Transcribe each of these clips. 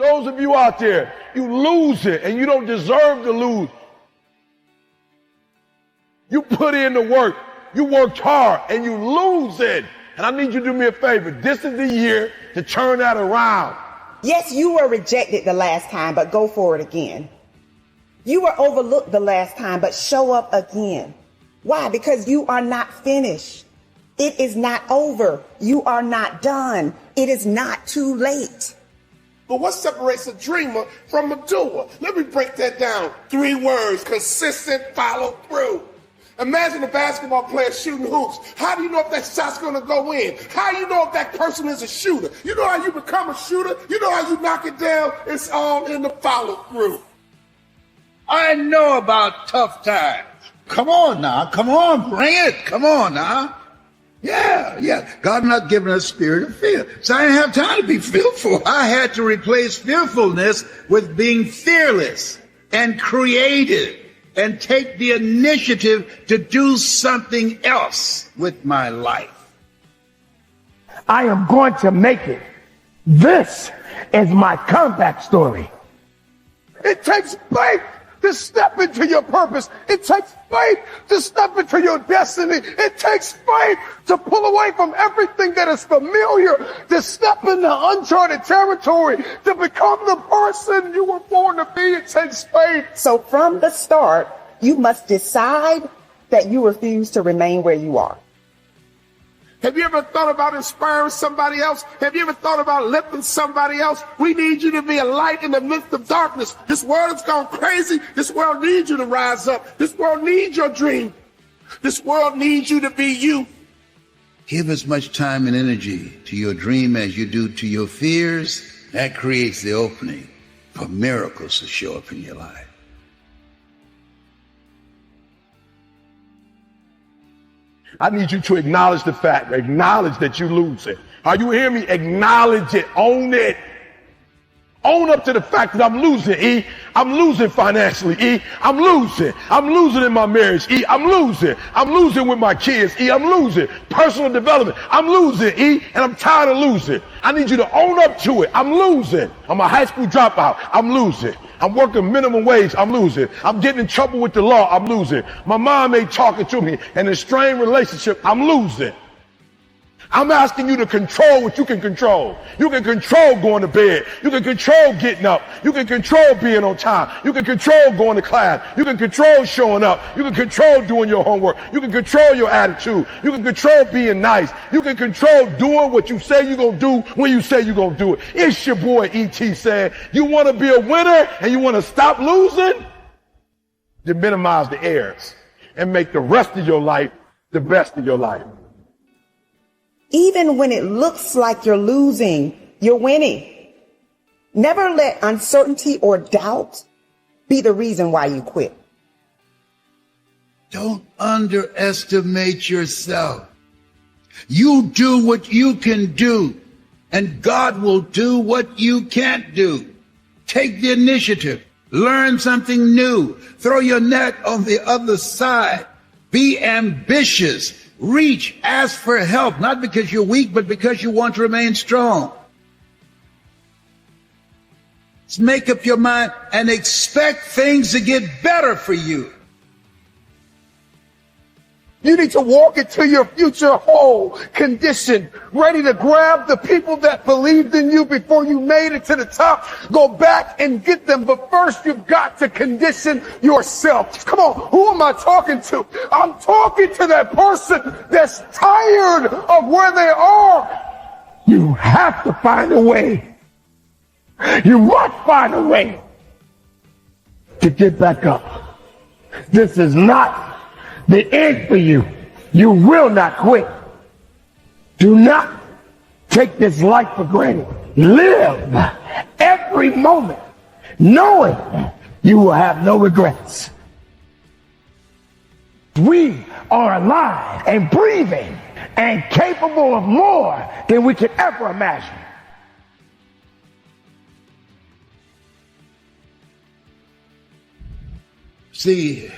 Those of you out there, you lose it and you don't deserve to lose. You put in the work, you worked hard and you lose it. And I need you to do me a favor. This is the year to turn that around. Yes, you were rejected the last time, but go for it again. You were overlooked the last time, but show up again. Why? Because you are not finished. It is not over. You are not done. It is not too late. But what separates a dreamer from a doer? Let me break that down. 3 words: consistent follow through. Imagine a basketball player shooting hoops. How do you know if that shot's going to go in? How do you know if that person is a shooter? You know how you become a shooter? You know how you knock it down? It's all in the follow through. I know about tough times. Come on now. Come on, bring it. Come on now. Yeah. God not given us a spirit of fear. So I didn't have time to be fearful. I had to replace fearfulness with being fearless and creative and take the initiative to do something else with my life. I am going to make it. This is my comeback story. It takes faith to step into your purpose. It takes faith to step into your destiny. It takes faith to pull away from everything that is familiar, to step into uncharted territory, to become the person you were born to be. It takes faith. So from the start, you must decide that you refuse to remain where you are. Have you ever thought about inspiring somebody else? Have you ever thought about lifting somebody else? We need you to be a light in the midst of darkness. This world has gone crazy. This world needs you to rise up. This world needs your dream. This world needs you to be you. Give as much time and energy to your dream as you do to your fears. That creates the opening for miracles to show up in your life. I need you to acknowledge the fact, acknowledge that you lose it. Are you hearing me? Acknowledge it, own it. Own up to the fact that I'm losing, E. I'm losing financially, E. I'm losing in my marriage, E. I'm losing with my kids, E. I'm losing personal development. I'm losing, E, and I'm tired of losing. I need you to own up to it. I'm losing. I'm a high school dropout. I'm losing. I'm working minimum wage. I'm losing. I'm getting in trouble with the law. I'm losing. My mom ain't talking to me. An a strained relationship. I'm losing. I'm asking you to control what you can control. You can control going to bed. You can control getting up. You can control being on time. You can control going to class. You can control showing up. You can control doing your homework. You can control your attitude. You can control being nice. You can control doing what you say you're going to do when you say you're going to do it. It's your boy E.T. saying, you want to be a winner and you want to stop losing? Then minimize the errors and make the rest of your life the best of your life. Even when it looks like you're losing, you're winning. Never let uncertainty or doubt be the reason why you quit. Don't underestimate yourself. You do what you can do, and God will do what you can't do. Take the initiative. Learn something new. Throw your net on the other side. Be ambitious. Reach, ask for help, not because you're weak, but because you want to remain strong. Just make up your mind and expect things to get better for you. You need to walk into your future whole, conditioned, ready to grab the people that believed in you before you made it to the top. Go back and get them. But first, you've got to condition yourself. Come on, who am I talking to? I'm talking to that person that's tired of where they are. You have to find a way. You must find a way to get back up. This is not the end for you. You will not quit. Do not take this life for granted. Live every moment knowing you will have no regrets. We are alive and breathing and capable of more than we could ever imagine. See,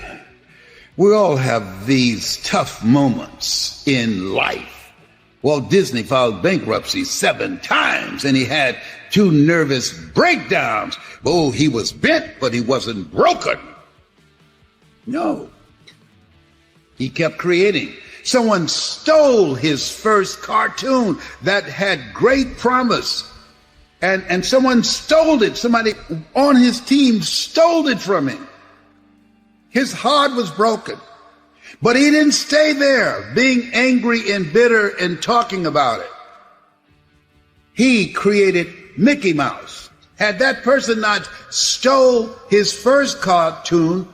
we all have these tough moments in life. Walt Disney filed bankruptcy 7 times, and he had 2 nervous breakdowns. Oh, he was bent, but he wasn't broken. No. He kept creating. Someone stole his first cartoon that had great promise. And someone stole it. Somebody on his team stole it from him. His heart was broken. But he didn't stay there, being angry and bitter and talking about it. He created Mickey Mouse. Had that person not stole his first cartoon,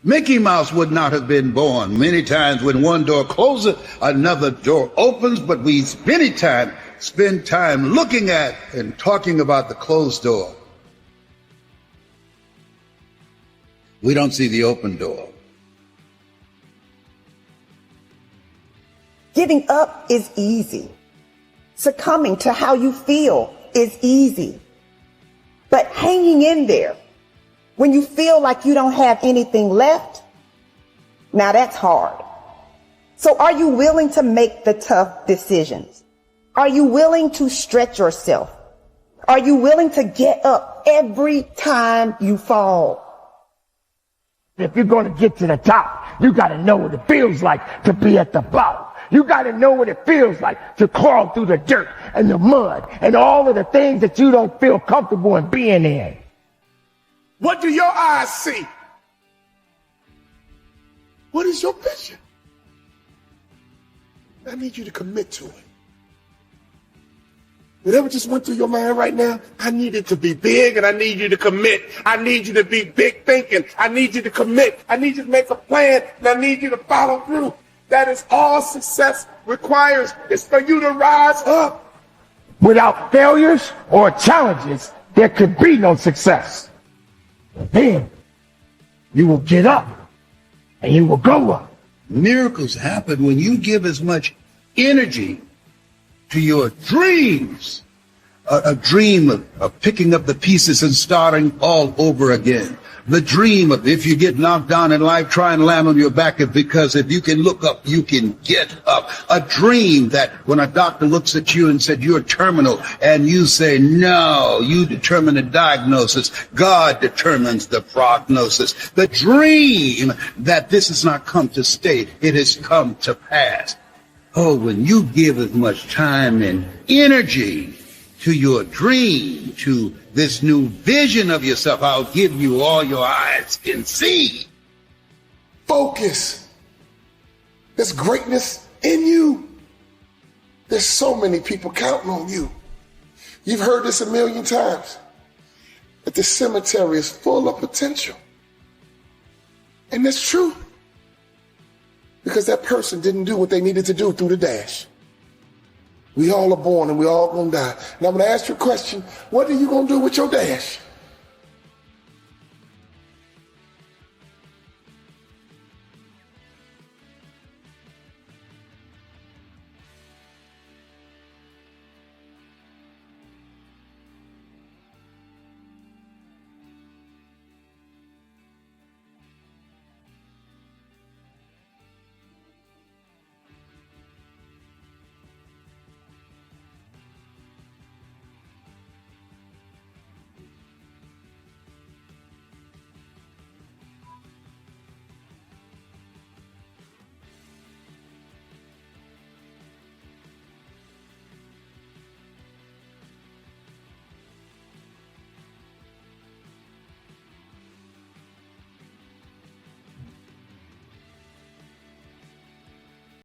Mickey Mouse would not have been born. Many times when one door closes, another door opens, but we many times spend time looking at and talking about the closed door. We don't see the open door. Giving up is easy. Succumbing to how you feel is easy. But hanging in there when you feel like you don't have anything left, now that's hard. So are you willing to make the tough decisions? Are you willing to stretch yourself? Are you willing to get up every time you fall? If you're going to get to the top, you got to know what it feels like to be at the bottom. You got to know what it feels like to crawl through the dirt and the mud and all of the things that you don't feel comfortable in being in. What do your eyes see? What is your vision? I need you to commit to it. Whatever just went through your mind right now, I need it to be big, and I need you to commit. I need you to be big thinking. I need you to commit. I need you to make a plan, and I need you to follow through. That is all success requires, is for you to rise up. Without failures or challenges, there could be no success. Then you will get up and you will go up. Miracles happen when you give as much energy to your dreams. A dream of picking up the pieces and starting all over again. The dream of if you get knocked down in life, try and land on your back, because if you can look up, you can get up. A dream that when a doctor looks at you and said you're terminal and you say no, you determine the diagnosis. God determines the prognosis. The dream that this has not come to stay, it has come to pass. Oh, when you give as much time and energy to your dream, to this new vision of yourself, I'll give you all your eyes can see. Focus. There's greatness in you. There's so many people counting on you. You've heard this a million times, that the cemetery is full of potential. And that's true. Because that person didn't do what they needed to do through the dash. We all are born and we all gonna die. And I'm gonna ask you a question. What are you gonna do with your dash?